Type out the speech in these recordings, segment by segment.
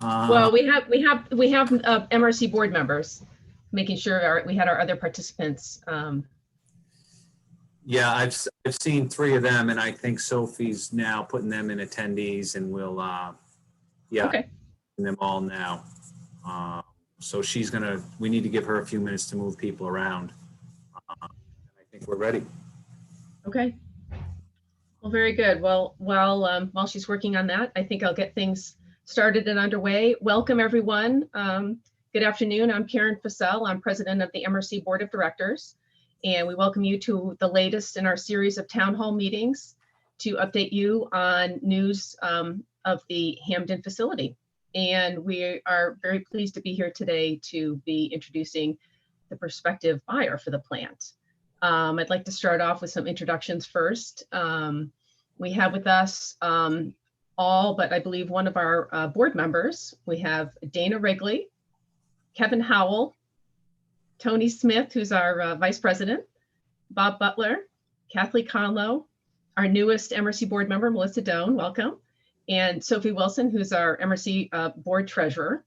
Well, we have MRC board members, making sure we had our other participants. Yeah, I've seen 3 of them, and I think Sophie's now putting them in attendees, and we'll Okay. them all now. So we need to give her a few minutes to move people around. I think we're ready. Okay. Well, very good. Well, while she's working on that, I think I'll get things started and underway. Welcome, everyone. Good afternoon. I'm Karen Fassell. I'm president of the MRC Board of Directors, and we welcome you to the latest in our series of town hall meetings to update you on news of the Hampden facility. And we are very pleased to be here today to be introducing the prospective buyer for the plant. I'd like to start off with some introductions first. We have with us all but I believe one of our board members. We have Dana Wrigley, Kevin Howell, Tony Smith, who's our vice president, Bob Butler, Kathleen Conlow, our newest MRC board member, Melissa Doan, welcome, and Sophie Wilson, who's our MRC board treasurer.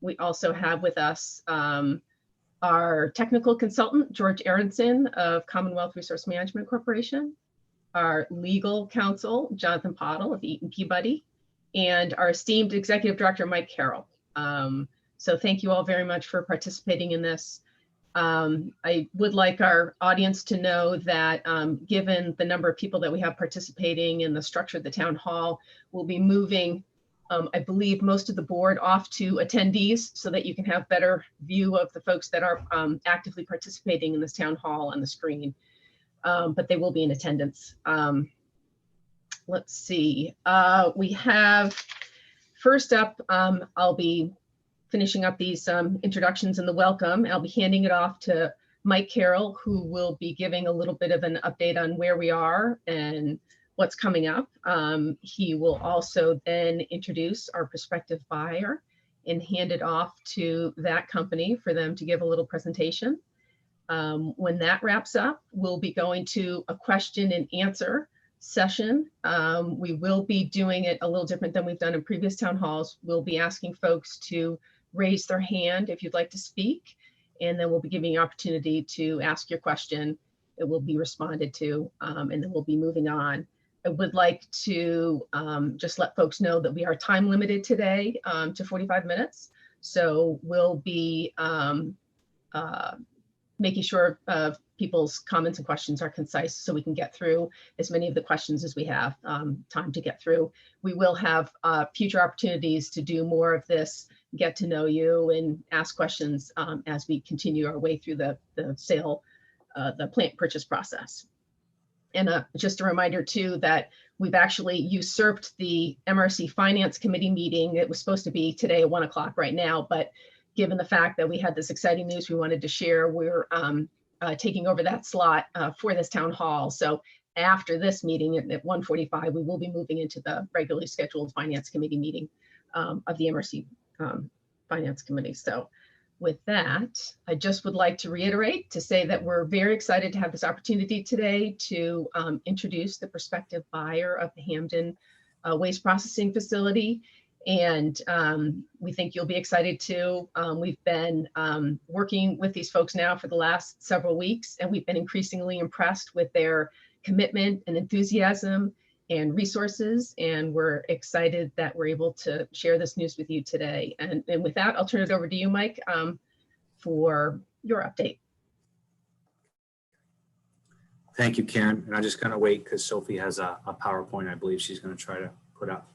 We also have with us our technical consultant, George Aronson of Commonwealth Resource Management Corporation, our legal counsel, Jonathan Pottle of Eaton Peabody, and our esteemed executive director, Mike Carroll. So thank you all very much for participating in this. I would like our audience to know that given the number of people that we have participating in the structure of the town hall, we'll be moving, I believe, most of the board off to attendees so that you can have better view of the folks that are actively participating in this town hall on the screen, but they will be in attendance. Let's see, we have, first up, I'll be finishing up these introductions and the welcome. I'll be handing it off to Mike Carroll, who will be giving a little bit of an update on where we are and what's coming up. He will also then introduce our prospective buyer and hand it off to that company for them to give a little presentation. When that wraps up, we'll be going to a question and answer session. We will be doing it a little different than we've done in previous town halls. We'll be asking folks to raise their hand if you'd like to speak, and then we'll be giving you an opportunity to ask your question. It will be responded to, and then we'll be moving on. I would like to just let folks know that we are time limited today to 45 minutes. So we'll be making sure people's comments and questions are concise so we can get through as many of the questions as we have time to get through. We will have future opportunities to do more of this, get to know you and ask questions as we continue our way through the sale, the plant purchase process. And just a reminder too, that we've actually usurped the MRC Finance Committee meeting. It was supposed to be today at 1 o'clock right now, but given the fact that we had this exciting news we wanted to share, we're taking over that slot for this town hall. So after this meeting at 1:45, we will be moving into the regularly scheduled Finance Committee meeting of the MRC Finance Committee. So with that, I just would like to reiterate to say that we're very excited to have this opportunity today to introduce the prospective buyer of the Hampden waste processing facility. And we think you'll be excited too. We've been working with these folks now for the last several weeks, and we've been increasingly impressed with their commitment and enthusiasm and resources. And we're excited that we're able to share this news with you today. And with that, I'll turn it over to you, Mike, for your update. Thank you, Karen. And I'm just going to wait because Sophie has a PowerPoint I believe she's going to try to put up.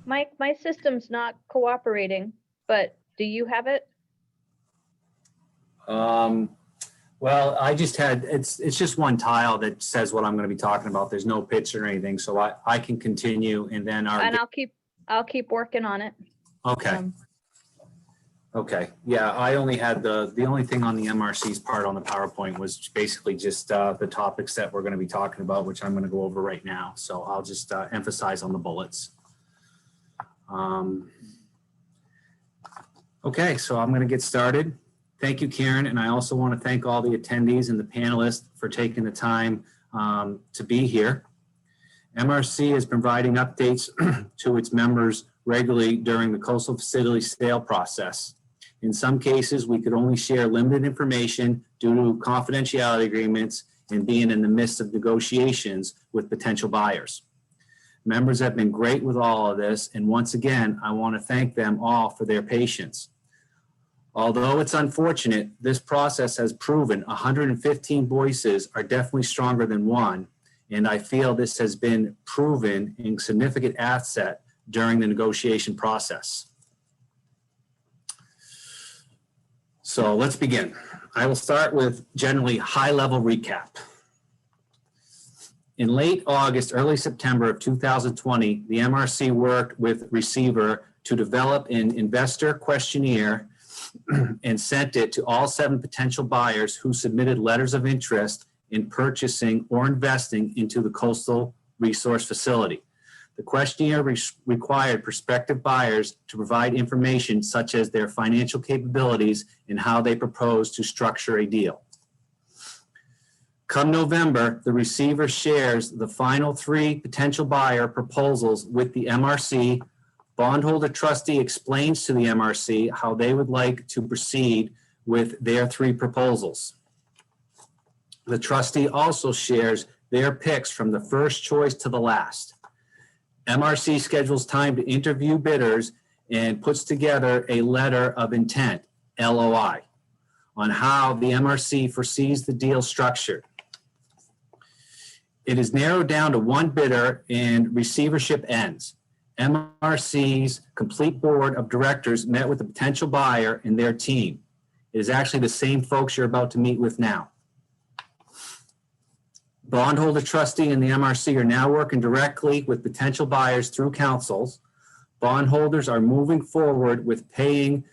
Mike, my system's not cooperating, but do you have it? Well, I just had, it's just one tile that says what I'm going to be talking about. There's no picture or anything, so I can continue, and then And I'll keep working on it. Okay. Okay, yeah, I only had the only thing on the MRC's part on the PowerPoint was basically just the topics that we're going to be talking about, which I'm going to go over right now. So I'll just emphasize on the bullets. Okay, so I'm going to get started. Thank you, Karen, and I also want to thank all the attendees and the panelists for taking the time to be here. MRC is providing updates to its members regularly during the coastal facility sale process. In some cases, we could only share limited information due to confidentiality agreements and being in the midst of negotiations with potential buyers. Members have been great with all of this, and once again, I want to thank them all for their patience. Although it's unfortunate, this process has proven 115 voices are definitely stronger than one, and I feel this has been proven a significant asset during the negotiation process. So let's begin. I will start with generally high-level recap. In late August, early September of 2020, the MRC worked with Receiver to develop an investor questionnaire and sent it to all 7 potential buyers who submitted letters of interest in purchasing or investing into the coastal resource facility. The questionnaire required prospective buyers to provide information such as their financial capabilities and how they propose to structure a deal. Come November, the receiver shares the final 3 potential buyer proposals with the MRC. Bondholder trustee explains to the MRC how they would like to proceed with their 3 proposals. The trustee also shares their picks from the first choice to the last. MRC schedules time to interview bidders and puts together a letter of intent, LOI, on how the MRC foresees the deal structured. It is narrowed down to 1 bidder and receivership ends. MRC's complete board of directors met with the potential buyer and their team. It is actually the same folks you're about to meet with now. Bondholder trustee and the MRC are now working directly with potential buyers through councils. Bondholders are moving forward with paying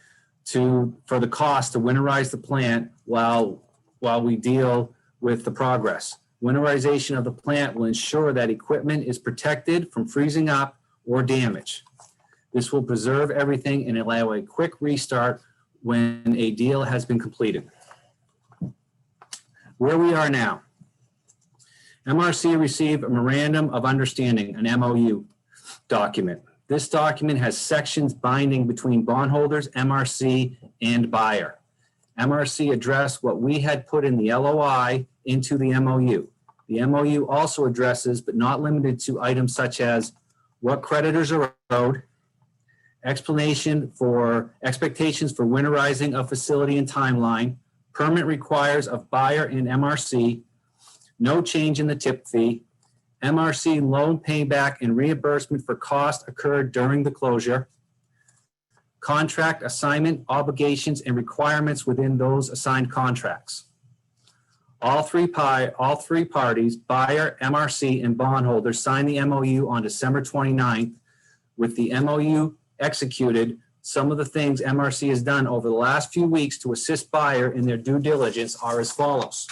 for the cost to winterize the plant while we deal with the progress. Winterization of the plant will ensure that equipment is protected from freezing up or damage. This will preserve everything and allow a quick restart when a deal has been completed. Where we are now. MRC received a memorandum of understanding, an MOU document. This document has sections binding between bondholders, MRC, and buyer. MRC addressed what we had put in the LOI into the MOU. The MOU also addresses, but not limited to, items such as what creditors are owed, expectations for winterizing of facility and timeline, permit requires of buyer and MRC, no change in the tip fee, MRC loan payback and reimbursement for costs occurred during the closure, contract assignment obligations and requirements within those assigned contracts. All three parties, buyer, MRC, and bondholders, signed the MOU on December 29th. With the MOU executed, some of the things MRC has done over the last few weeks to assist buyer in their due diligence are as follows.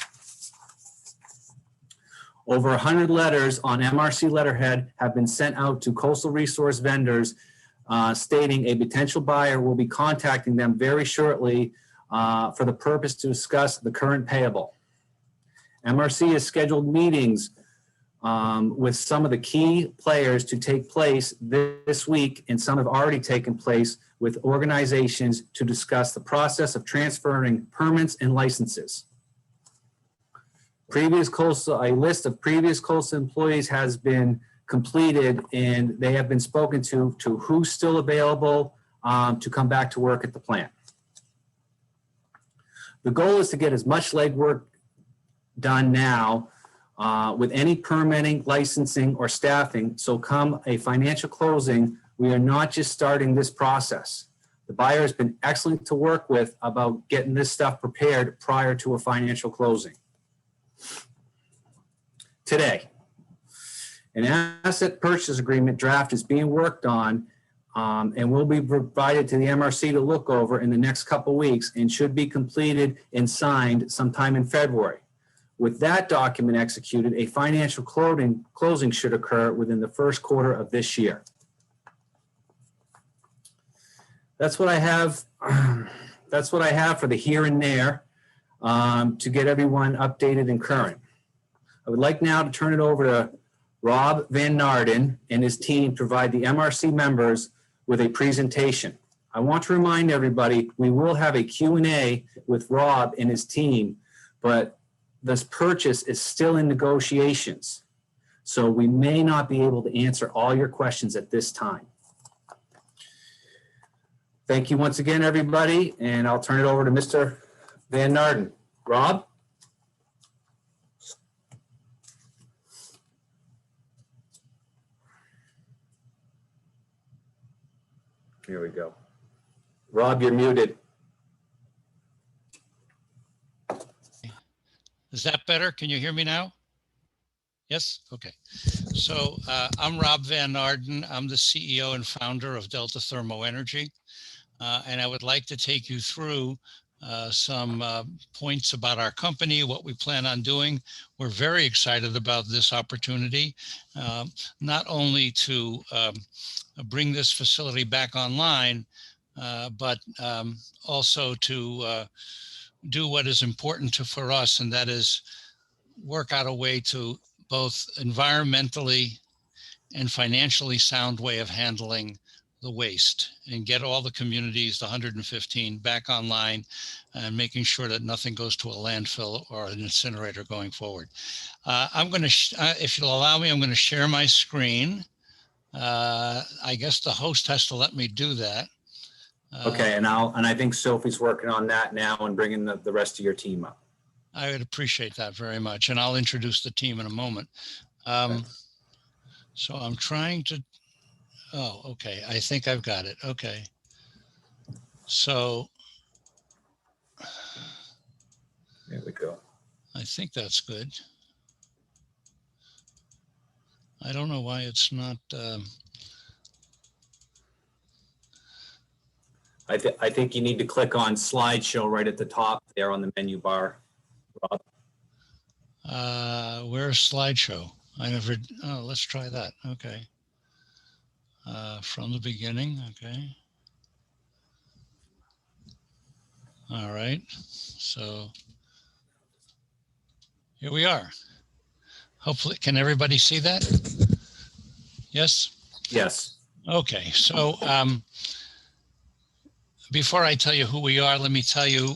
Over 100 letters on MRC letterhead have been sent out to coastal resource vendors stating a potential buyer will be contacting them very shortly for the purpose to discuss the current payable. MRC has scheduled meetings with some of the key players to take place this week, and some have already taken place with organizations to discuss the process of transferring permits and licenses. A list of previous coastal employees has been completed, and they have been spoken to who's still available to come back to work at the plant. The goal is to get as much legwork done now with any permitting, licensing, or staffing, so come a financial closing, we are not just starting this process. The buyer has been excellent to work with about getting this stuff prepared prior to a financial closing. Today, an asset purchase agreement draft is being worked on and will be provided to the MRC to look over in the next couple weeks and should be completed and signed sometime in February. With that document executed, a financial closing should occur within the first quarter of this year. That's what I have. That's what I have for the here and there to get everyone updated and current. I would like now to turn it over to Rob Van Naarden and his team to provide the MRC members with a presentation. I want to remind everybody, we will have a Q&A with Rob and his team, but this purchase is still in negotiations. So we may not be able to answer all your questions at this time. Thank you once again, everybody, and I'll turn it over to Mr. Van Naarden. Rob? Here we go. Rob, you're muted. Is that better? Can you hear me now? Yes? Okay. So I'm Rob Van Naarden. I'm the CEO and founder of Delta Thermo Energy. And I would like to take you through some points about our company, what we plan on doing. We're very excited about this opportunity, not only to bring this facility back online, but also to do what is important for us, and that is work out a way to both environmentally and financially sound way of handling the waste and get all the communities, the 115, back online and making sure that nothing goes to a landfill or an incinerator going forward. I'm going to, if you'll allow me, I'm going to share my screen. I guess the host has to let me do that. Okay, and I think Sophie's working on that now and bringing the rest of your team up. I would appreciate that very much, and I'll introduce the team in a moment. So I'm trying to, oh, okay, I think I've got it. Okay. So There we go. I think that's good. I don't know why it's not. I think you need to click on slideshow right at the top there on the menu bar, Rob. Where's slideshow? I never, oh, let's try that. Okay. From the beginning. Okay. All right. So here we are. Hopefully, can everybody see that? Yes? Yes. Okay. So before I tell you who we are, let me tell you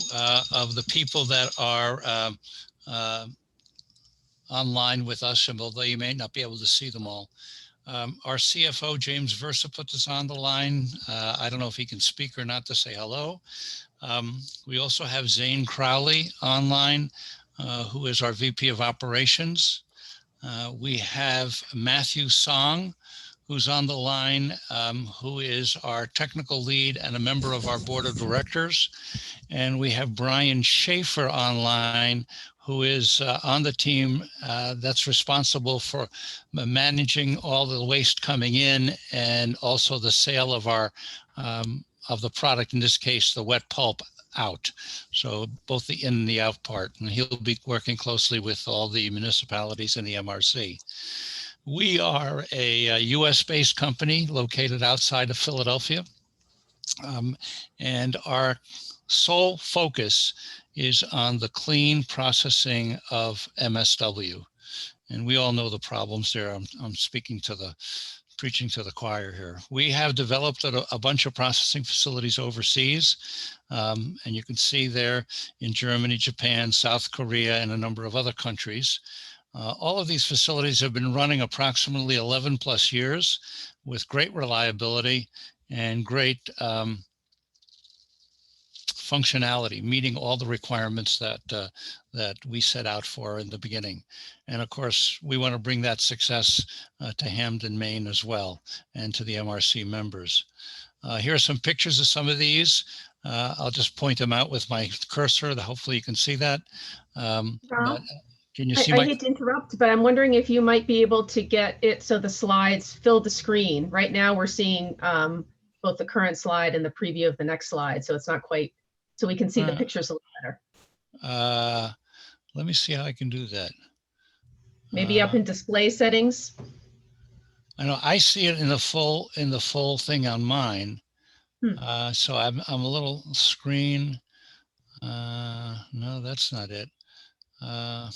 of the people that are online with us, and although you may not be able to see them all. Our CFO, James Versaput, is on the line. I don't know if he can speak or not to say hello. We also have Zane Crowley online, who is our VP of Operations. We have Matthew Song, who's on the line, who is our technical lead and a member of our board of directors. And we have Brian Schaefer online, who is on the team that's responsible for managing all the waste coming in and also the sale of our of the product, in this case, the wet pulp, out. So both the in and the out part. And he'll be working closely with all the municipalities in the MRC. We are a US-based company located outside of Philadelphia. And our sole focus is on the clean processing of MSW. And we all know the problems there. I'm preaching to the choir here. We have developed a bunch of processing facilities overseas. And you can see there in Germany, Japan, South Korea, and a number of other countries. All of these facilities have been running approximately 11 plus years with great reliability and great functionality, meeting all the requirements that we set out for in the beginning. And of course, we want to bring that success to Hampden, Maine as well, and to the MRC members. Here are some pictures of some of these. I'll just point them out with my cursor. Hopefully you can see that. Can you see I hate to interrupt, but I'm wondering if you might be able to get it so the slides fill the screen. Right now we're seeing both the current slide and the preview of the next slide. So it's not quite, so we can see the Uh, pictures a little better. Let me see how I can do that. Maybe up in display settings. I know I see it in the full thing on mine. Hmm. So I'm a little screen. No, that's not it. I'm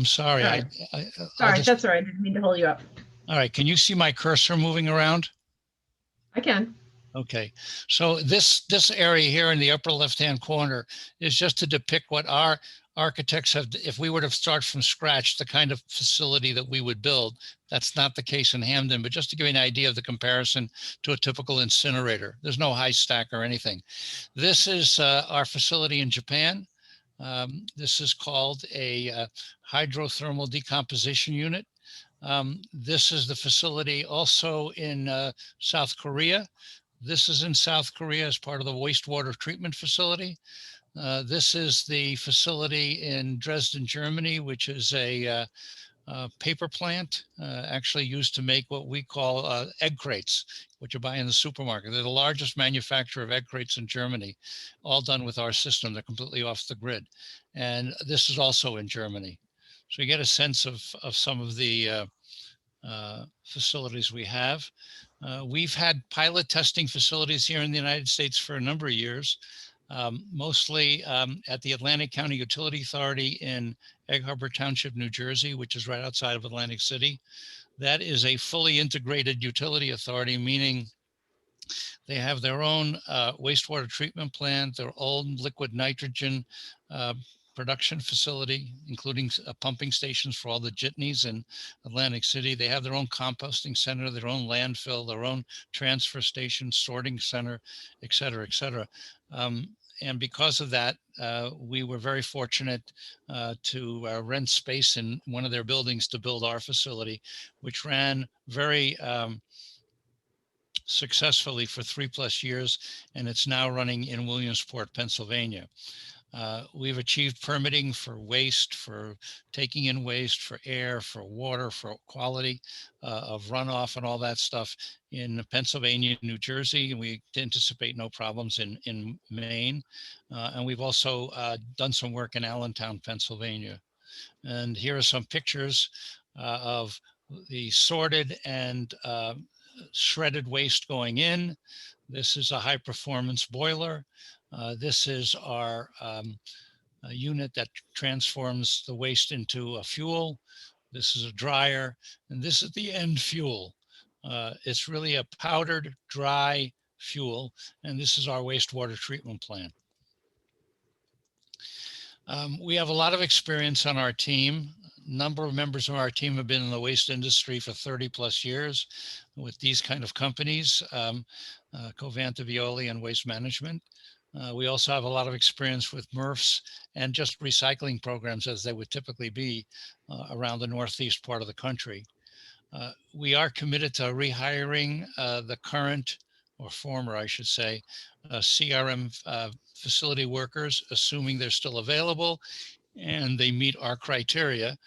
sorry. All right. I'll Sorry, just, that's all right. I didn't mean to hold you up. all right. Can you see my cursor moving around? I can. Okay, so this area here in the upper left-hand corner is just to depict what our architects have, if we were to start from scratch, the kind of facility that we would build. That's not the case in Hampden, but just to give you an idea of the comparison to a typical incinerator. There's no high stack or anything. This is our facility in Japan. This is called a hydrothermal decomposition unit. This is the facility also in South Korea. This is in South Korea as part of the wastewater treatment facility. This is the facility in Dresden, Germany, which is a paper plant actually used to make what we call egg crates, which you buy in the supermarket. They're the largest manufacturer of egg crates in Germany, all done with our system. They're completely off the grid. And this is also in Germany. So you get a sense of some of the facilities we have. We've had pilot testing facilities here in the United States for a number of years, mostly at the Atlantic County Utility Authority in Egg Harbor Township, New Jersey, which is right outside of Atlantic City. That is a fully integrated utility authority, meaning they have their own wastewater treatment plant, their own liquid nitrogen production facility, including pumping stations for all the jitneys in Atlantic City. They have their own composting center, their own landfill, their own transfer station, sorting center, et cetera, et cetera. And because of that, we were very fortunate to rent space in one of their buildings to build our facility, which ran very successfully for 3+ years, and it's now running in Williamsport, Pennsylvania. We've achieved permitting for waste, for taking in waste, for air, for water, for quality of runoff and all that stuff in Pennsylvania, New Jersey. And we anticipate no problems in Maine. And we've also done some work in Allentown, Pennsylvania. And here are some pictures of the sorted and shredded waste going in. This is a high performance boiler. This is our unit that transforms the waste into a fuel. This is a dryer, and this is the end fuel. It's really a powdered, dry fuel, and this is our wastewater treatment plant. We have a lot of experience on our team. A number of members of our team have been in the waste industry for 30+ years with these kind of companies, Covanta, Violi, and Waste Management. We also have a lot of experience with MRFs and just recycling programs as they would typically be around the northeast part of the country. We are committed to rehiring the current, or former, I should say, CRM facility workers, assuming they're still available and they meet our criteria.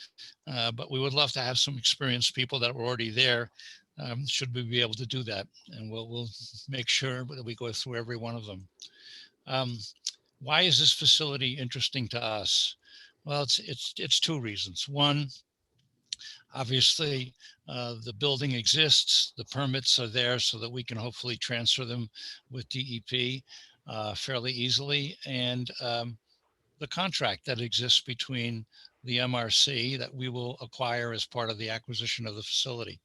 But we would love to have some experienced people that were already there, should we be able to do that. And we'll make sure that we go through every one of them. Why is this facility interesting to us? Well, it's two reasons. One, obviously, the building exists, the permits are there so that we can hopefully transfer them with DEP fairly easily. And the contract that exists between the MRC that we will acquire as part of the acquisition of the facility.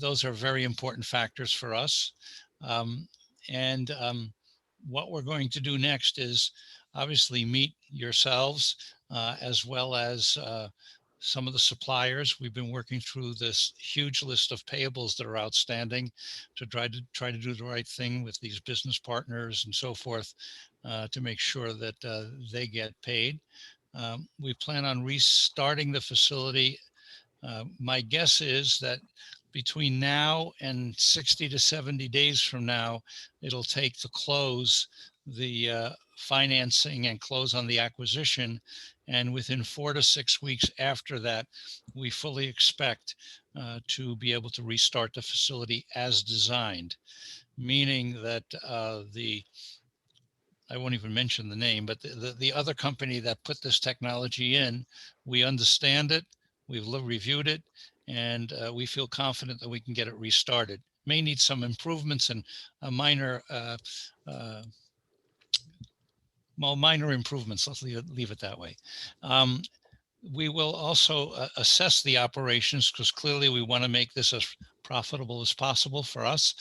Those are very important factors for us. What we're going to do next is obviously meet yourselves as well as some of the suppliers. We've been working through this huge list of payables that are outstanding to try to do the right thing with these business partners and so forth to make sure that they get paid. We plan on restarting the facility. My guess is that between now and 60 to 70 days from now, it'll take to close the financing and close on the acquisition. And within 4 to 6 weeks after that, we fully expect to be able to restart the facility as designed, meaning that I won't even mention the name, but the other company that put this technology in, we understand it, we've reviewed it, and we feel confident that we can get it restarted. May need some improvements and a minor improvements. Let's leave it that way. We will also assess the operations, because clearly we want to make this as profitable as possible for us.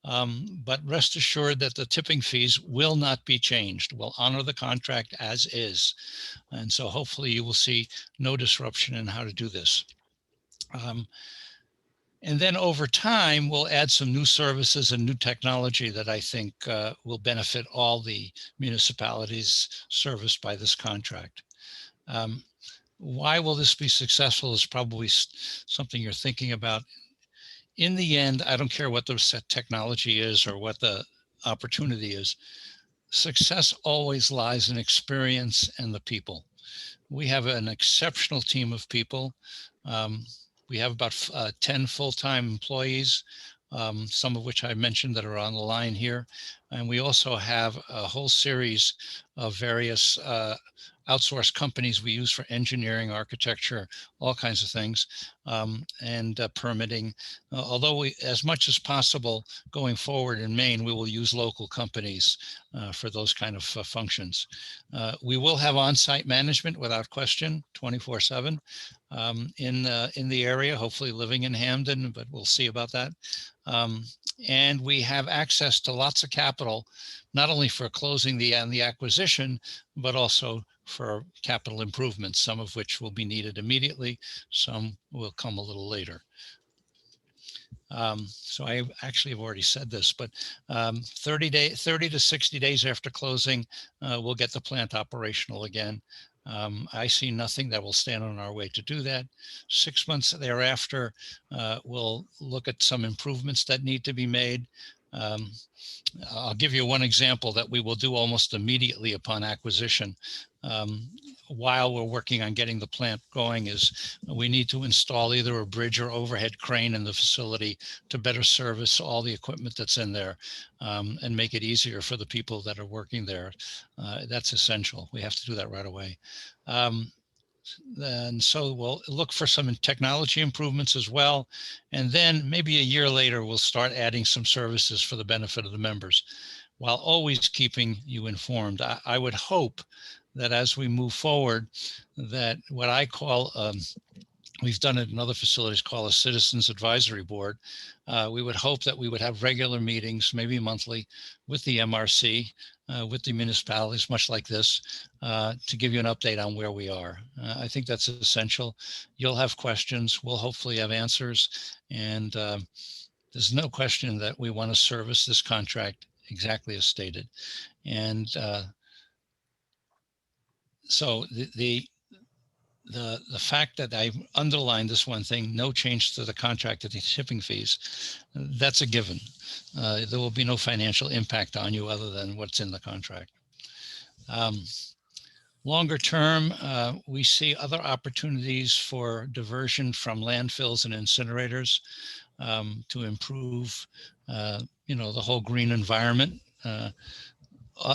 But rest assured that the tipping fees will not be changed. We'll honor the contract as is. And so hopefully you will see no disruption in how to do this. And then over time, we'll add some new services and new technology that I think will benefit all the municipalities serviced by this contract. Why will this be successful is probably something you're thinking about. In the end, I don't care what the technology is or what the opportunity is. Success always lies in experience and the people. We have an exceptional team of people. We have about 10 full-time employees, some of which I mentioned that are on the line here. And we also have a whole series of various outsourced companies we use for engineering, architecture, all kinds of things, and permitting. Although we, as much as possible going forward in Maine, we will use local companies for those kind of functions. We will have on-site management without question, 24/7 in the area, hopefully living in Hampden, but we'll see about that. And we have access to lots of capital, not only for closing the acquisition, but also for capital improvements, some of which will be needed immediately, some will come a little later. So I actually have already said this, but 30 to 60 days after closing, we'll get the plant operational again. I see nothing that will stand on our way to do that. 6 months thereafter, we'll look at some improvements that need to be made. I'll give you one example that we will do almost immediately upon acquisition. While we're working on getting the plant going, is we need to install either a bridge or overhead crane in the facility to better service all the equipment that's in there, and make it easier for the people that are working there. That's essential. We have to do that right away. And so we'll look for some technology improvements as well. And then maybe a year later, we'll start adding some services for the benefit of the members, while always keeping you informed. I would hope that as we move forward, that what I call, we've done it in other facilities, call a citizens advisory board. We would hope that we would have regular meetings, maybe monthly, with the MRC, with the municipalities, much like this, to give you an update on where we are. I think that's essential. You'll have questions. We'll hopefully have answers. And there's no question that we want to service this contract exactly as stated. And so the fact that I underlined this one thing, no change to the contract of the shipping fees, that's a given. There will be no financial impact on you other than what's in the contract. Longer term, we see other opportunities for diversion from landfills and incinerators to improve, the whole green environment.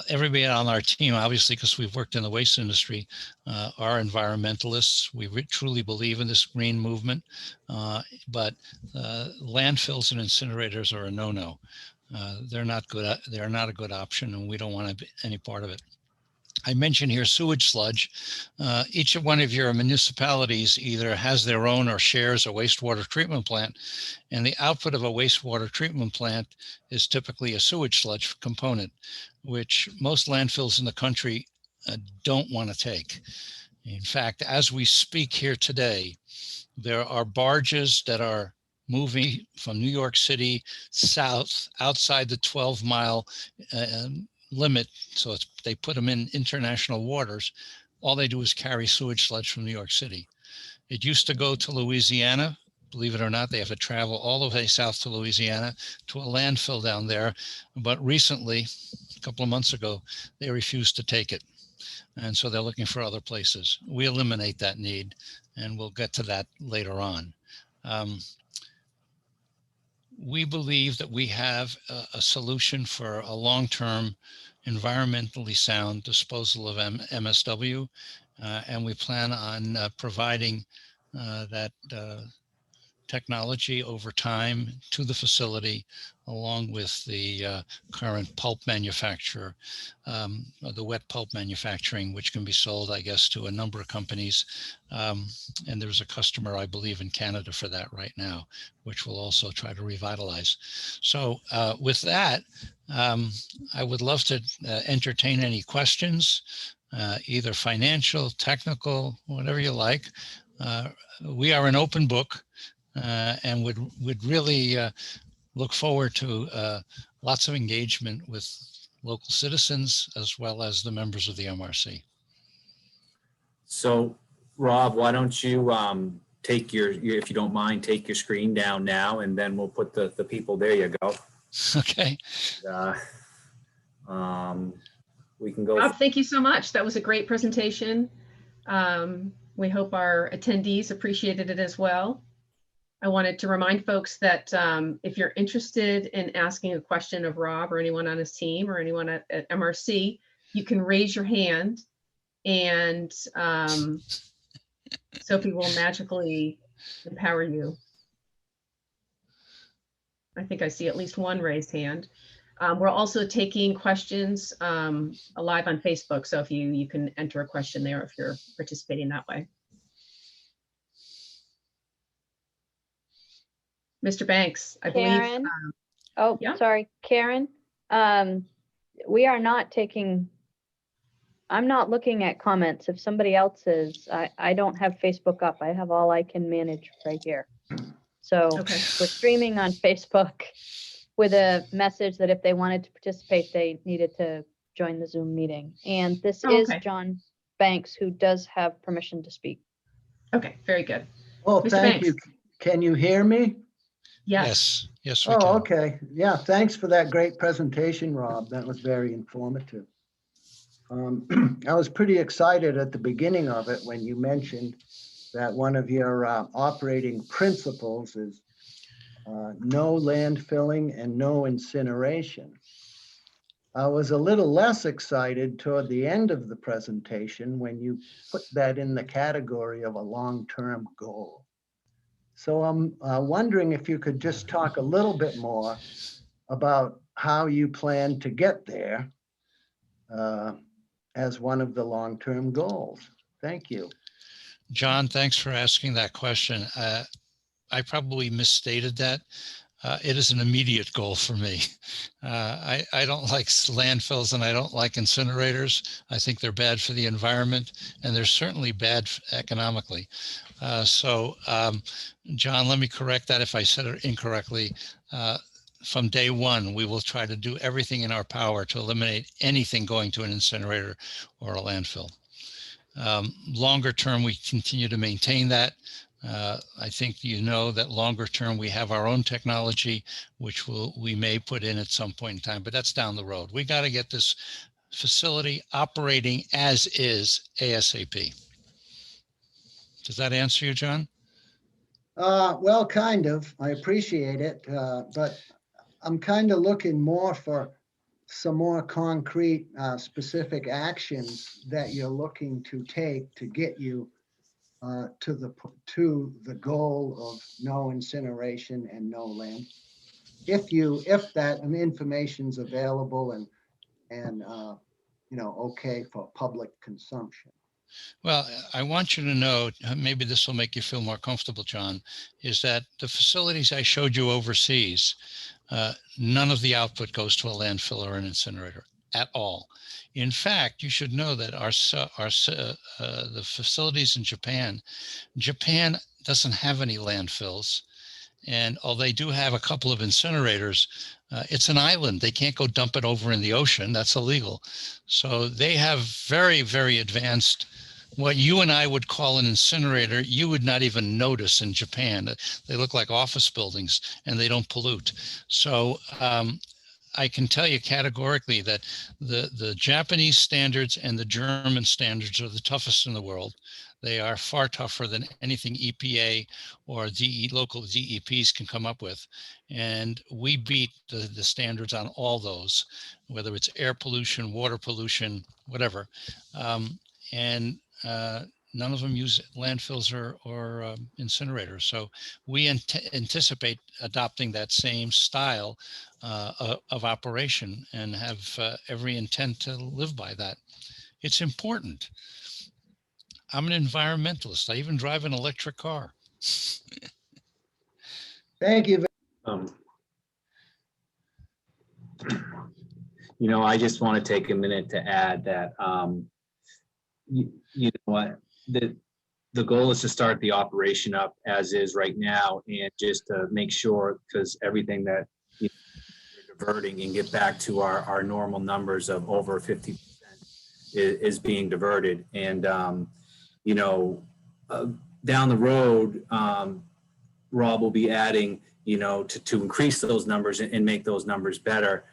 Everybody on our team, obviously, because we've worked in the waste industry, are environmentalists. We truly believe in this green movement, but landfills and incinerators are a no-no. They're not good. They're not a good option, and we don't want to be any part of it. I mentioned here sewage sludge. Each one of your municipalities either has their own or shares a wastewater treatment plant, and the output of a wastewater treatment plant is typically a sewage sludge component, which most landfills in the country don't want to take. In fact, as we speak here today, there are barges that are moving from New York City south outside the 12-mile limit. So they put them in international waters. All they do is carry sewage sludge from New York City. It used to go to Louisiana. Believe it or not, they have to travel all the way south to Louisiana to a landfill down there. But recently, a couple of months ago, they refused to take it. And so they're looking for other places. We eliminate that need, and we'll get to that later on. we believe that we have a solution for a long-term environmentally sound disposal of MSW, and we plan on providing that technology over time to the facility, along with the current pulp manufacturer, the wet pulp manufacturing, which can be sold, I guess, to a number of companies. And there's a customer, I believe, in Canada for that right now, which we'll also try to revitalize. So with that, I would love to entertain any questions, either financial, technical, whatever you like. We are an open book. And would really look forward to lots of engagement with local citizens as well as the members of the MRC. So, Rob, why don't you take your, if you don't mind, take your screen down now, and then we'll put the people. There you go. Okay. We can go. Rob, thank you so much. That was a great presentation. We hope our attendees appreciated it as well. I wanted to remind folks that if you're interested in asking a question of Rob or anyone on his team or anyone at MRC, you can raise your hand, and Sophie will magically empower you. I think I see at least one raised hand. We're also taking questions live on Facebook, so if you can enter a question there if you're participating that way. Mr. Banks, I Karen? believe. Oh, yeah. sorry, Karen. We are not taking, I'm not looking at comments. If somebody else is, I don't have Facebook up. I have all I can manage right here. So Okay. we're streaming on Facebook with a message that if they wanted to participate, they needed to join the Zoom meeting. And this Oh, is okay. John Banks, who does have permission to speak. Okay, very good. Oh, Mr. thank Banks. you. Can you hear me? Yes. Yes, we Oh, can. okay. Yeah, thanks for that great presentation, Rob. That was very informative. I was pretty excited at the beginning of it when you mentioned that one of your operating principles is no landfilling and no incineration. I was a little less excited toward the end of the presentation when you put that in the category of a long-term goal. So I'm wondering if you could just talk a little bit more about how you plan to get there as one of the long-term goals. Thank you. John, thanks for asking that question. I probably misstated that. It is an immediate goal for me. I don't like landfills and I don't like incinerators. I think they're bad for the environment, and they're certainly bad economically. John, let me correct that if I said it incorrectly. From day one, we will try to do everything in our power to eliminate anything going to an incinerator or a landfill. Longer term, we continue to maintain that. I think you know that longer term we have our own technology, which we may put in at some point in time, but that's down the road. We got to get this facility operating as is ASAP. Does that answer you, John? Well, kind of. I appreciate it, but I'm kind of looking more for some more concrete, specific actions that you're looking to take to get you to the goal of no incineration and no land. If that information's available and okay for public consumption. Well, I want you to know, maybe this will make you feel more comfortable, John, is that the facilities I showed you overseas, none of the output goes to a landfill or an incinerator at all. In fact, you should know that the facilities in Japan doesn't have any landfills. And although they do have a couple of incinerators, it's an island. They can't go dump it over in the ocean. That's illegal. So they have very, very advanced, what you and I would call an incinerator, you would not even notice in Japan. They look like office buildings and they don't pollute. So I can tell you categorically that the Japanese standards and the German standards are the toughest in the world. They are far tougher than anything EPA or local DEPs can come up with. And we beat the standards on all those, whether it's air pollution, water pollution, whatever. And none of them use landfills or incinerators. So we anticipate adopting that same style of operation and have every intent to live by that. It's important. I'm an environmentalist. I even drive an electric car. Thank you. You know, I just want to take a minute to add that, you know what, the goal is to start the operation up as is right now, and just to make sure, because everything that we're diverting and get back to our normal numbers of over 50% is being diverted. And, you know, down the road, Rob will be adding, you know, to increase those numbers and make those numbers better.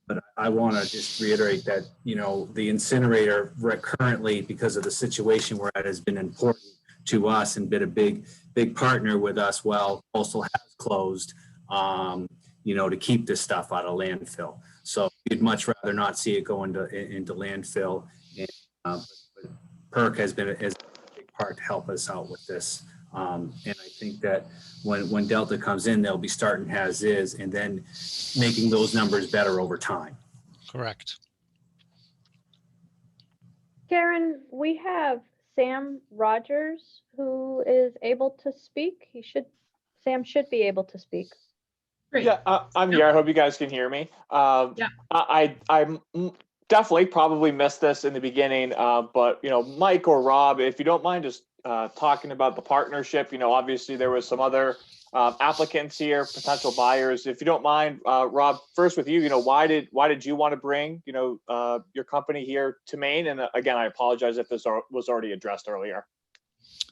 But I want to just reiterate that, you know, the incinerator currently, because of the situation we're at, has been important to us and been a big partner with us while also has closed, you know, to keep this stuff out of landfill. So we'd much rather not see it go into landfill. And, but PERC has been a big part to help us out with this. And I think that when Delta comes in, they'll be starting as is and then making those numbers better over time. Correct. Karen, we have Sam Rogers who is able to speak. Sam should be able to speak. Great. Yeah, I'm here. I hope you guys can hear me. Yeah. I definitely probably missed this in the beginning, but you know, Mike or Rob, if you don't mind just talking about the partnership. You know, obviously there was some other applicants here, potential buyers. If you don't mind, Rob, first with you, you know, why did you want to bring, you know, your company here to Maine? And again, I apologize if this was already addressed earlier.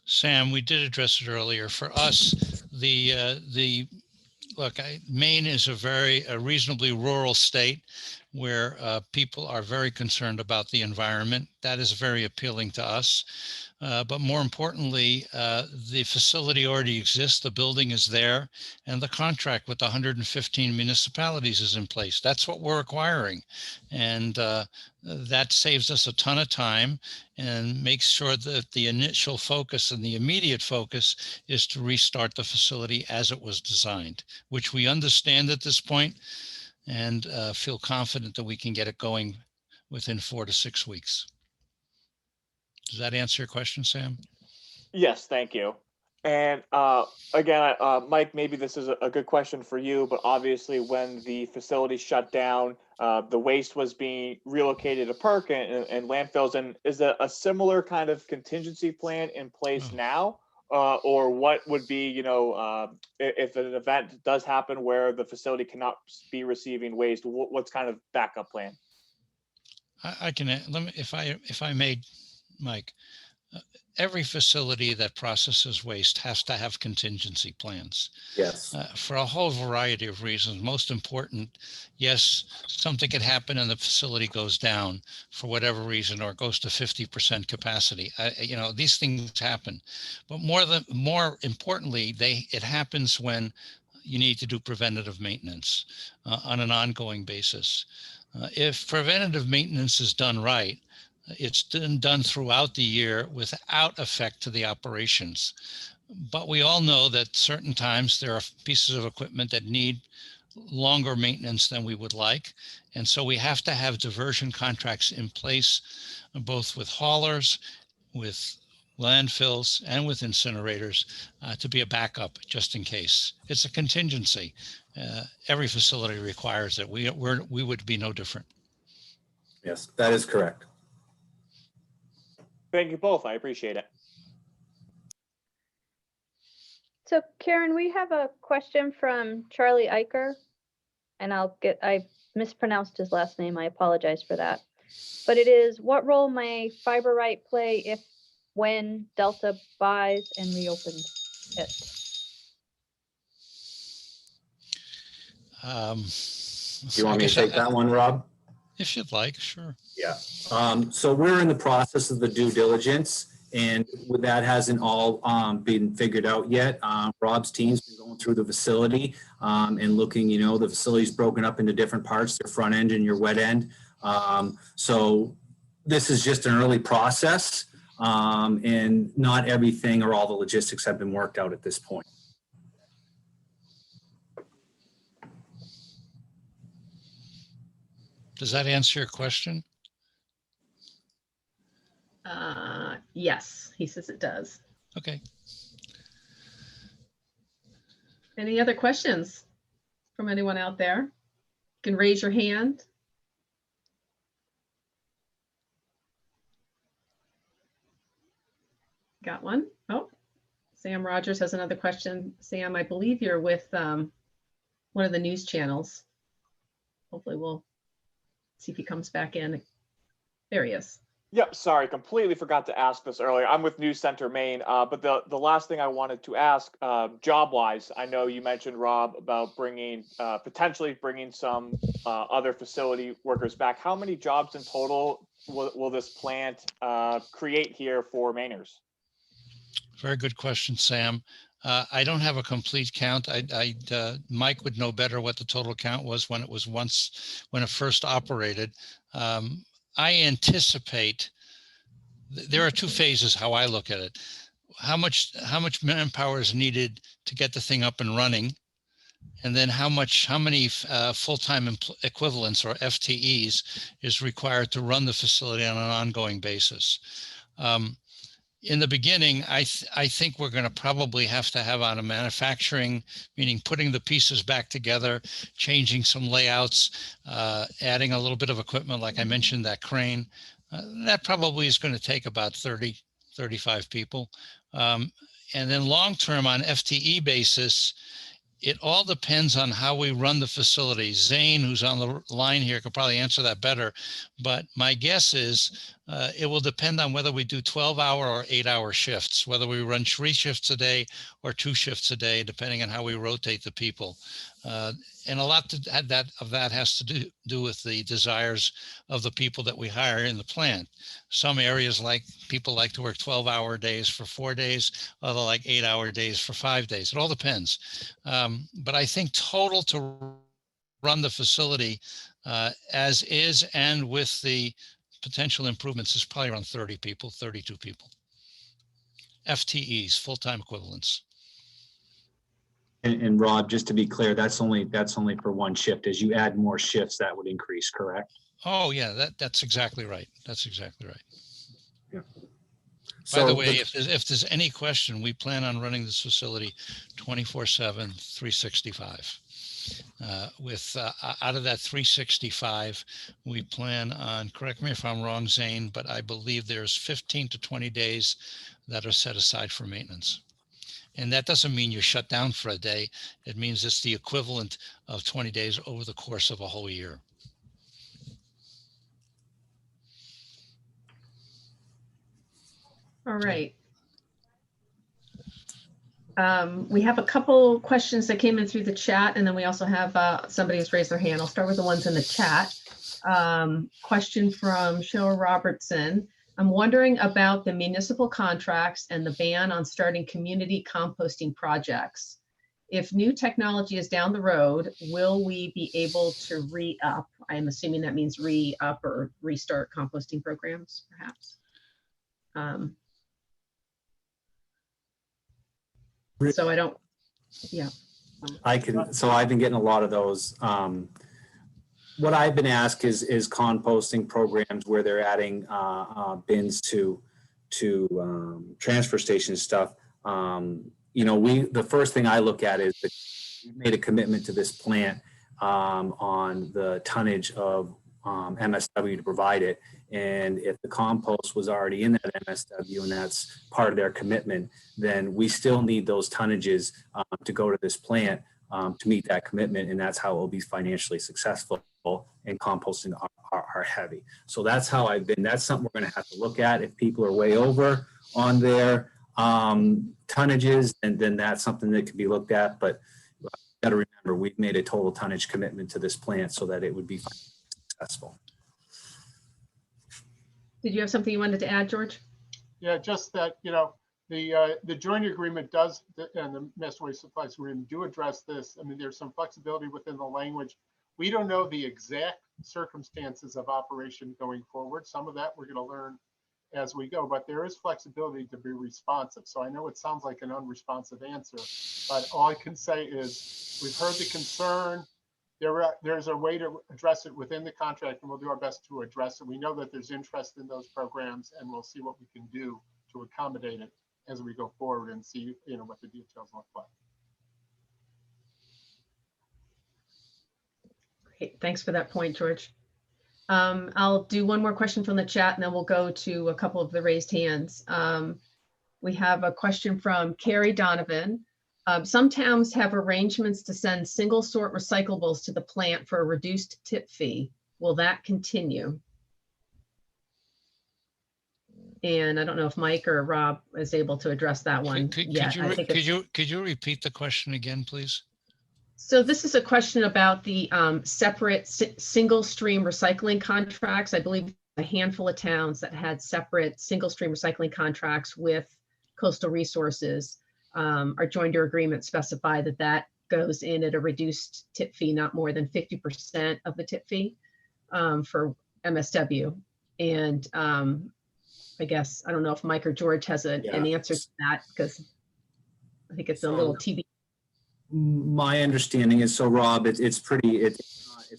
Sam, we did address it earlier. For us, look, Maine is a reasonably rural state where people are very concerned about the environment. That is very appealing to us. But more importantly, the facility already exists, the building is there, and the contract with the 115 municipalities is in place. That's what we're acquiring. And that saves us a ton of time and makes sure that the initial focus and the immediate focus is to restart the facility as it was designed, which we understand at this point and feel confident that we can get it going within 4 to 6 weeks. Does that answer your question, Sam? Yes, thank you. And again, Mike, maybe this is a good question for you, but obviously when the facility shut down, the waste was being relocated to PERC and landfills. And is a similar kind of contingency plan in place now? Or what would be, you know, if an event does happen where the facility cannot be receiving waste, what's kind of backup plan? I can, let me, if I may, Mike, every facility that processes waste has to have contingency plans. Yes. For a whole variety of reasons. Most important, yes, something could happen and the facility goes down for whatever reason, or goes to 50% capacity. You know, these things happen, but more importantly, it happens when you need to do preventative maintenance on an ongoing basis. If preventative maintenance is done right, it's done throughout the year without effect to the operations. But we all know that certain times there are pieces of equipment that need longer maintenance than we would like. And so we have to have diversion contracts in place, both with haulers, with landfills, and with incinerators to be a backup just in case. It's a contingency. Every facility requires it. We would be no different. Yes, that is correct. Thank you both. I appreciate it. So Karen, we have a question from Charlie Eicher, and I mispronounced his last name. I apologize for that. But it is, what role may Fiberite play when Delta buys and reopens it? Do you want me to take that one, Rob? If you'd like, sure. Yeah. So we're in the process of the due diligence, And with that hasn't all been figured out yet. Rob's team's been going through the facility and looking, the facility's broken up into different parts, your front end and your wet end. So this is just an early process, and not everything or all the logistics have been worked out at this point. Does that answer your question? Yes, he says it does. Okay. Any other questions from anyone out there? You can raise your hand. Got one. Oh, Sam Rogers has another question. Sam, I believe you're with one of the news channels. Hopefully we'll see if he comes back in. There he is. Yep, sorry, completely forgot to ask this earlier. I'm with News Center Maine, but the last thing I wanted to ask, job-wise, I know you mentioned, Rob, about potentially bringing some other facility workers back. How many jobs in total will this plant create here for Mainers? Very good question, Sam. I don't have a complete count. Mike would know better what the total count was when it first operated. I anticipate there are two phases how I look at it. How much manpower is needed to get the thing up and running, and then how many full-time equivalents or FTEs is required to run the facility on an ongoing basis. In the beginning, I think we're going to probably have to have on a manufacturing, meaning putting the pieces back together, changing some layouts, adding a little bit of equipment, like I mentioned, that crane. That probably is going to take about 30, 35 people. And then long-term on FTE basis, it all depends on how we run the facility. Zane, who's on the line here, could probably answer that better. But my guess is it will depend on whether we do 12-hour or 8-hour shifts, whether we run 3 shifts a day or 2 shifts a day, depending on how we rotate the people. And a lot of that has to do with the desires of the people that we hire in the plant. Some areas people like to work 12-hour days for 4 days, other like 8-hour days for 5 days. It all depends. But I think total to run the facility as is and with the potential improvements is probably around 30 people, 32 people. FTEs, full-time equivalents. And Rob, just to be clear, that's only for one shift. As you add more shifts, that would increase, correct? Oh yeah, that's exactly right. That's exactly right. Yeah. By the way, if there's any question, we plan on running this facility 24/7, 365. With out of that 365, we plan on, correct me if I'm wrong, Zane, but I believe there's 15 to 20 days that are set aside for maintenance. And that doesn't mean you shut down for a day. It means it's the equivalent of 20 days over the course of a whole year. All right. We have a couple questions that came in through the chat, and then we also have somebody who's raised their hand. I'll start with the ones in the chat. Question from Cheryl Robertson. I'm wondering about the municipal contracts and the ban on starting community composting projects. If new technology is down the road, will we be able to re-up? I'm assuming that means re-up or restart composting programs, perhaps. So I don't, yeah. So I've been getting a lot of those. What I've been asked is composting programs where they're adding bins to transfer station stuff. The first thing I look at is that we made a commitment to this plant on the tonnage of MSW to provide it. And if the compost was already in that MSW and that's part of their commitment, then we still need those tonnages to go to this plant to meet that commitment. And that's how it will be financially successful, and composting are heavy. So that's how that's something we're going to have to look at. If people are way over on their tonnages, and then that's something that can be looked at. But you got to remember, we've made a total tonnage commitment to this plant so that it would be successful. Did you have something you wanted to add, George? Yeah, just that, the joint agreement does, and the master waste supplies agreement do address this. I mean, there's some flexibility within the language. We don't know the exact circumstances of operation going forward. Some of that we're going to learn as we go, but there is flexibility to be responsive. So I know it sounds like an unresponsive answer, but all I can say is we've heard the concern. There's a way to address it within the contract, and we'll do our best to address it. We know that there's interest in those programs, and we'll see what we can do to accommodate it as we go forward and see, what the details look like. Great. Thanks for that point, George. I'll do one more question from the chat, and then we'll go to a couple of the raised hands. We have a question from Carrie Donovan. Some towns have arrangements to send single sort recyclables to the plant for a reduced tip fee. Will that continue? And I don't know if Mike or Rob is able to address that one yet. Could you repeat the question again, please? So this is a question about the separate single stream recycling contracts. I believe a handful of towns that had separate single stream recycling contracts with Coastal Resources. Our joinder agreement specify that goes in at a reduced tip fee, not more than 50% of the tip fee for MSW. And I guess, I don't know if Mike or George has an answer to that, because I think it's a little TBD. My understanding is, so Rob, it's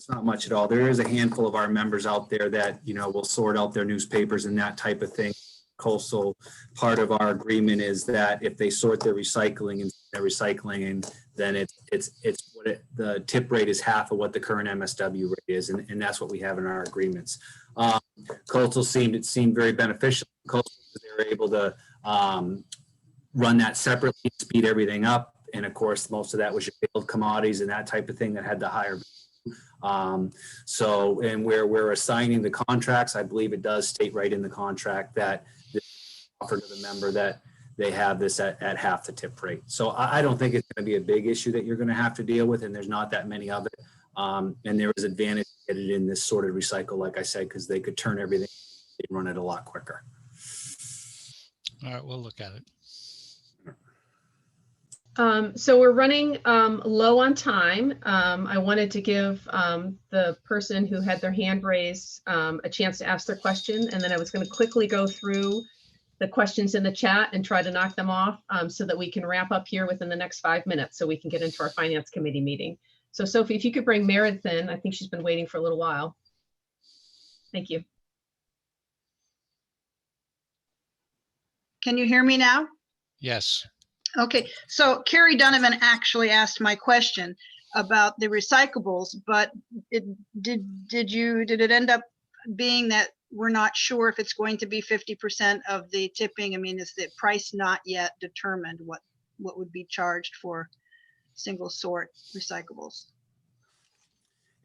not much at all. There is a handful of our members out there that, will sort out their newspapers and that type of thing. Coastal, part of our agreement is that if they sort their recycling and then the tip rate is half of what the current MSW rate is, and that's what we have in our agreements. Coastal seemed very beneficial. Coastal, they were able to run that separately, speed everything up. And of course, most of that was your field commodities and that type of thing that had the higher. So, and where we're assigning the contracts, I believe it does state right in the contract that offer to the member that they have this at half the tip rate. So I don't think it's going to be a big issue that you're going to have to deal with, and there's not that many of it. And there is advantage to get it in this sort of recycle, like I said, because they could turn everything and run it a lot quicker. All right, we'll look at it. So we're running low on time. I wanted to give the person who had their hand raised a chance to ask their question, and then I was going to quickly go through the questions in the chat and try to knock them off so that we can wrap up here within the next 5 minutes so we can get into our Finance Committee meeting. So Sophie, if you could bring Meredith in, I think she's been waiting for a little while. Thank you. Can you hear me now? Yes. Okay, so Carrie Donovan actually asked my question about the recyclables, but did it end up being that we're not sure if it's going to be 50% of the tipping? I mean, is the price not yet determined what would be charged for single sort recyclables?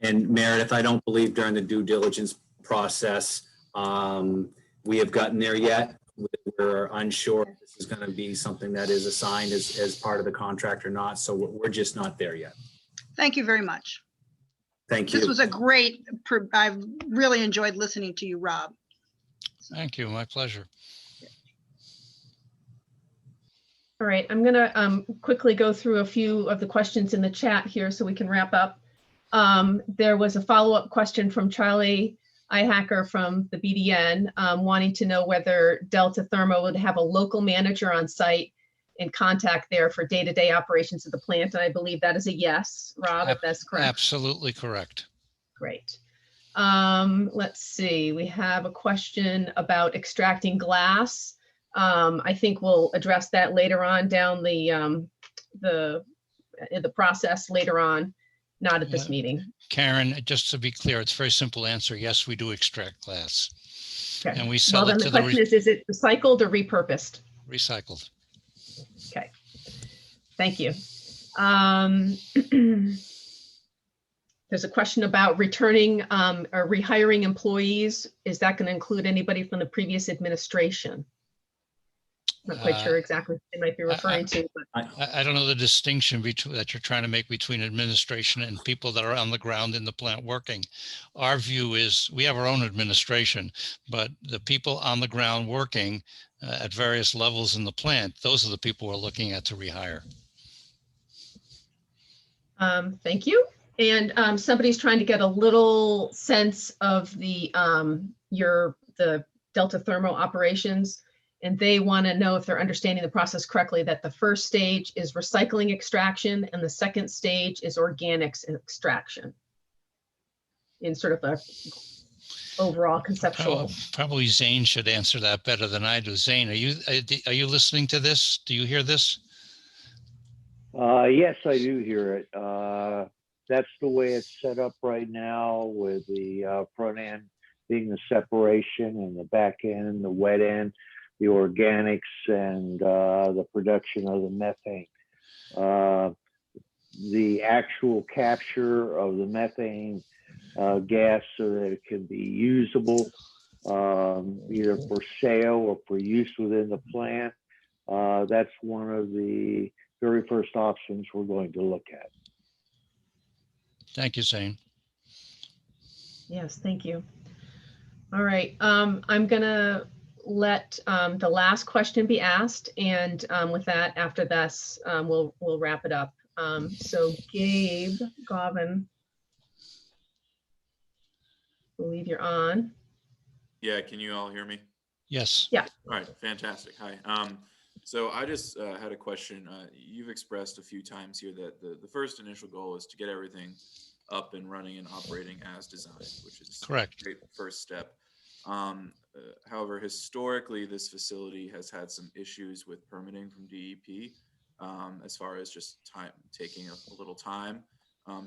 And Meredith, I don't believe during the due diligence process, we have gotten there yet. We're unsure if this is going to be something that is assigned as part of the contract or not. So we're just not there yet. Thank you very much. Thank you. This was I've really enjoyed listening to you, Rob. Thank you. My pleasure. All right, I'm going to quickly go through a few of the questions in the chat here so we can wrap up. There was a follow-up question from Charlie iHacker from the BDN wanting to know whether Delta Thermo would have a local manager on site in contact there for day-to-day operations of the plant. And I believe that is a yes, Rob, if that's correct. Absolutely correct. Great. Let's see, we have a question about extracting glass. I think we'll address that later on down the process later on, not at this meeting. Karen, just to be clear, it's a very simple answer. Yes, we do extract glass. Okay. And we sell then it to the question is it recycled or repurposed? recycled. Okay, thank you. There's a question about returning or rehiring employees. Is that going to include anybody from the previous administration? Not quite sure exactly what they might be referring to, but I don't know the distinction between that you're trying to make between administration and people that are on the ground in the plant working. Our view is we have our own administration, but the people on the ground working at various levels in the plant, those are the people we're looking at to rehire. thank you. And somebody's trying to get a little sense of the Delta Thermo operations. And they want to know if they're understanding the process correctly, that the first stage is recycling extraction and the second stage is organics extraction in sort of a overall conceptual. Probably Zane should answer that better than I do. Zane, are you listening to this? Do you hear this? Yes, I do hear it. That's the way it's set up right now, with the front end being the separation and the back end, the wet end, the organics, and the production of the methane. The actual capture of the methane gas so that it can be usable either for sale or for use within the plant. That's one of the very first options we're going to look at. Thank you, Zane. Yes, thank you. All right, I'm gonna let the last question be asked, and with that, after this, we'll wrap it up. So Gabe Govan, I believe you're on. Yeah, can you all hear me? Yes. Yeah. All right, fantastic. Hi. So I just had a question. You've expressed a few times here that the first initial goal is to get everything up and running and operating as designed, which is Correct. a great first step. However, historically, this facility has had some issues with permitting from DEP, as far as just taking a little time.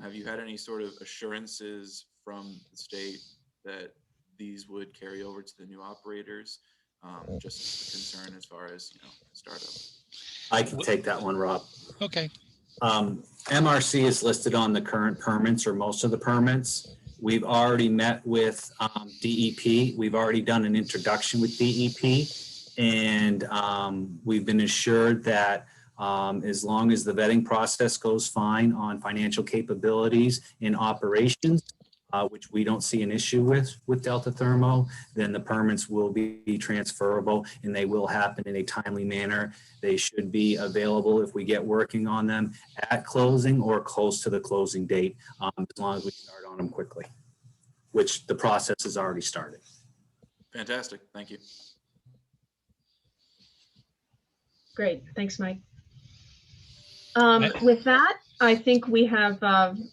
Have you had any sort of assurances from the state that these would carry over to the new operators? Just a concern as far as, startup. I can take that one, Rob. Okay. MRC is listed on the current permits, or most of the permits. We've already met with DEP. We've already done an introduction with DEP, and we've been assured that as long as the vetting process goes fine on financial capabilities in operations, which we don't see an issue with Delta Thermo, then the permits will be transferable and they will happen in a timely manner. They should be available if we get working on them at closing or close to the closing date, as long as we start on them quickly, which the process has already started. Fantastic. Thank you. Great, thanks, Mike. With that, I think we have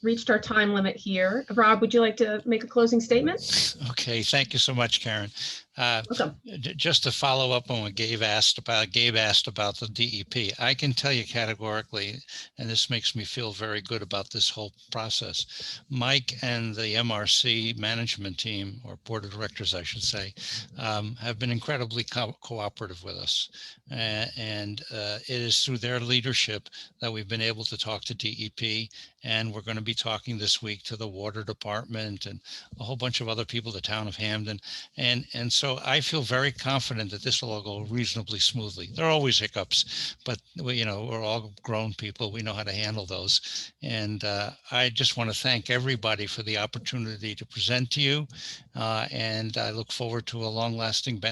reached our time limit here. Rob, would you like to make a closing statement? Okay, thank you so much, Karen. Welcome. Just to follow up on what Gabe asked about the DEP, I can tell you categorically, and this makes me feel very good about this whole process. Mike and the MRC management team, or board of directors, I should say, have been incredibly cooperative with us. And it is through their leadership that we've been able to talk to DEP, and we're going to be talking this week to the water department and a whole bunch of other people, the town of Hampden. And so I feel very confident that this will all go reasonably smoothly. There are always hiccups, but we're all grown people. We know how to handle those. And I just want to thank everybody for the opportunity to present to you. And I look forward to a long-lasting,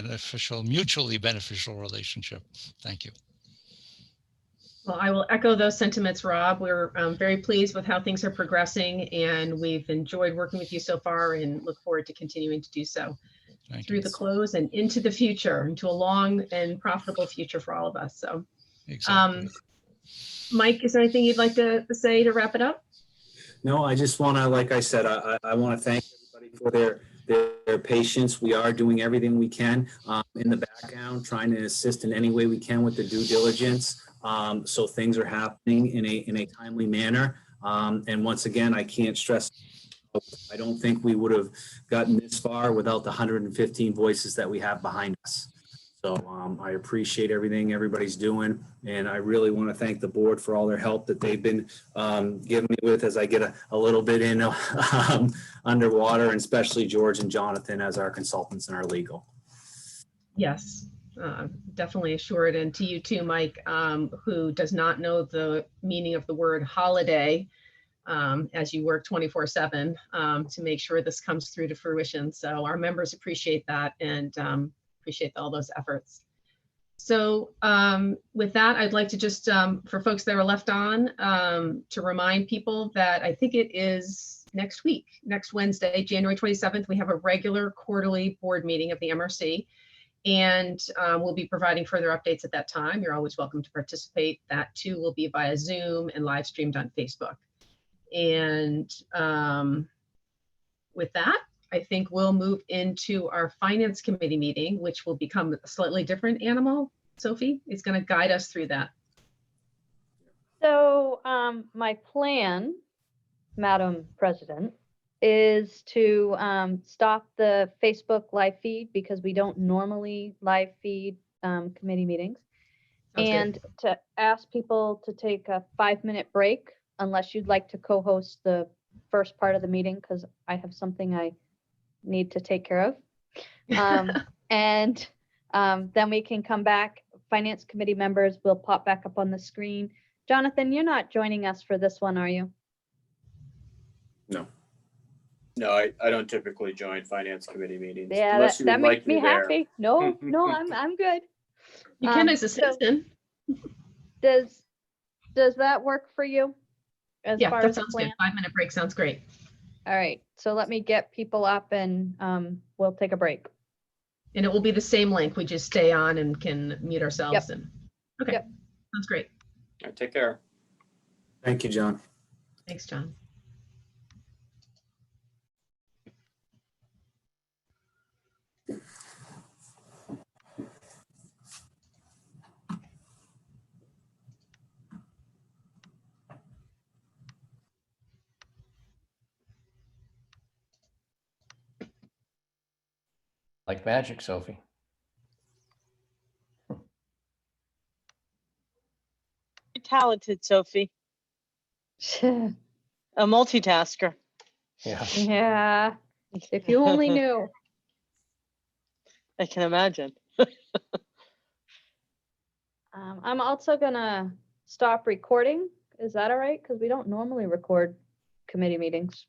mutually beneficial relationship. Thank you. Well, I will echo those sentiments, Rob. We're very pleased with how things are progressing, and we've enjoyed working with you so far and look forward to continuing to do so through the close and into the future, into a long and profitable future for all of us. So, exactly. Mike, is there anything you'd like to say to wrap it up? No, I just want to, like I said, I want to thank everybody for their patience. We are doing everything we can in the background, trying to assist in any way we can with the due diligence. So things are happening in a timely manner. And once again, I can't stress, I don't think we would have gotten this far without the 115 voices that we have behind us. So I appreciate everything everybody's doing. And I really want to thank the board for all their help that they've been giving me with as I get a little bit in underwater, and especially George and Jonathan as our consultants and our legal. Yes, definitely assured, and to you too, Mike, who does not know the meaning of the word holiday, as you work 24/7 to make sure this comes through to fruition. So our members appreciate that and appreciate all those efforts. So with that, I'd like to just, for folks that are left on, to remind people that I think it is next week, next Wednesday, January 27th, we have a regular quarterly board meeting of the MRC. And we'll be providing further updates at that time. You're always welcome to participate. That too will be via Zoom and live streamed on Facebook. And with that, I think we'll move into our Finance Committee meeting, which will become a slightly different animal. Sophie is going to guide us through that. So my plan, Madam President, is to stop the Facebook live feed because we don't normally live feed committee meetings. Sounds good. And to ask people to take a 5-minute break unless you'd like to co-host the first part of the meeting because I have something I need to take care of. And then we can come back. Finance Committee members will pop back up on the screen. Jonathan, you're not joining us for this one, are you? No. No, I don't typically join Finance Committee meetings. Yeah, unless that, you would that like makes me there. happy. No, no, I'm good. You can as a So citizen. does that work for you? As Yeah, far that as the sounds plan? good. 5-minute break sounds great. All right, so let me get people up and we'll take a break. And it will be the same link. We just stay on and can mute ourselves. Yep. And okay, Yep. sounds great. All right, take care. Thank you, John. Thanks, John. Like magic, Sophie. You're talented, Sophie. A multitasker. Yeah. Yeah, if you only knew. I can imagine. I'm also gonna stop recording. Is that all right? Because we don't normally record committee meetings.